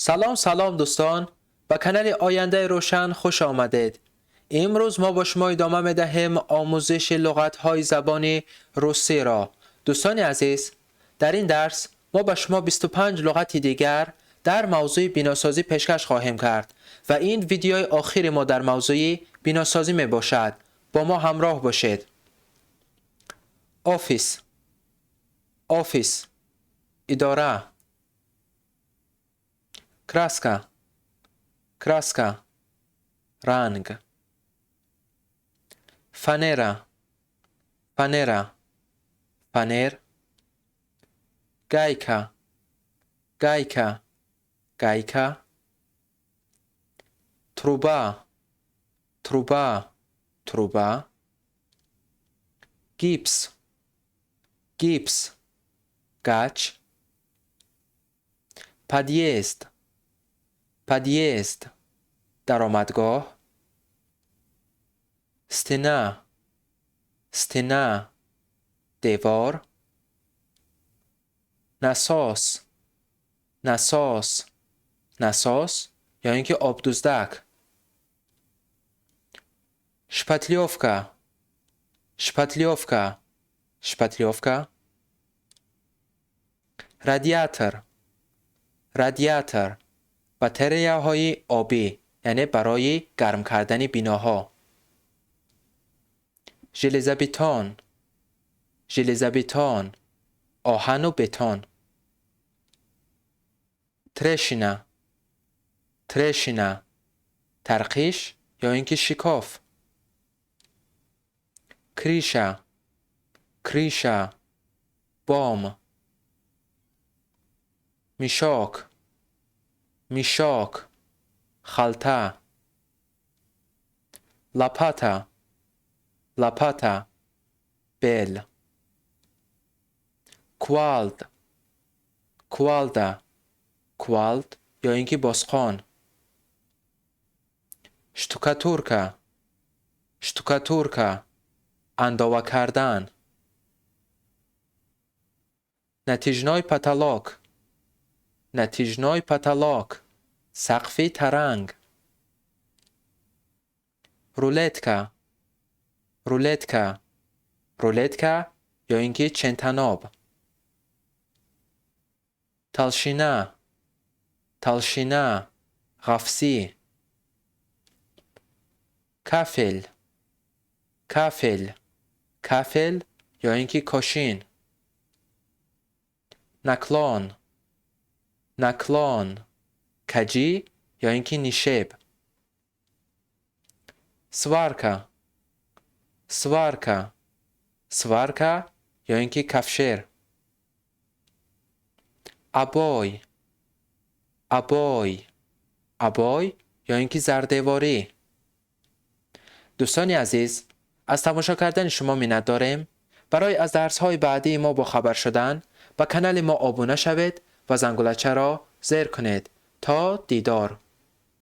سلام دوستان، به کانال آینده روشن خوش آمدید. امروز ما با شما ادامه می دهیم آموزش لغت‌های زبان روسی را. دوستان عزیز، در این درس ما به شما 25 لغت دیگر در موضوع بیناسازی پیشکش خواهیم کرد و این ویدیوی آخر ما در موضوع بیناسازی می باشد. با ما همراه باشید. آفیس، اداره. краска, رنگ. فانера, فانر. гайка, труба. گیپس, گچ. подъезд, درآمدگاه. стена, دیوار. نساس یا اینکه آبدوزدک. شپاتلیوفکا. رادیاتور باتری‌های آبی، یعنی برای گرم کردن بیناها. ژلزابتون، آهن و بتون. ترشینه، ترقیش یا اینکه شکاف. کریشه، بام. میشاک، خلطه. لاپاتا، بل. کوالد یا اینکه بازخوان. شتوکاتورکا، اندازه کردن. نتیجنای پاتالوگ، سقف ترنگ. رولتکا یا اینکه چنتناب. تالشینه، قفسی. کافل یا اینکه کاشین. نکلون، کجی یا اینکه نیشب. سوارکا یا اینکه کفشر. ابای یا اینکه زردیواری. دوستان عزیز، از تماشا کردن شما منت داریم. برای از درس‌های بعدی ما با خبر شدن به کانال ما ابونه شوید و زنگولچه را زیر کنید. تا دیدار.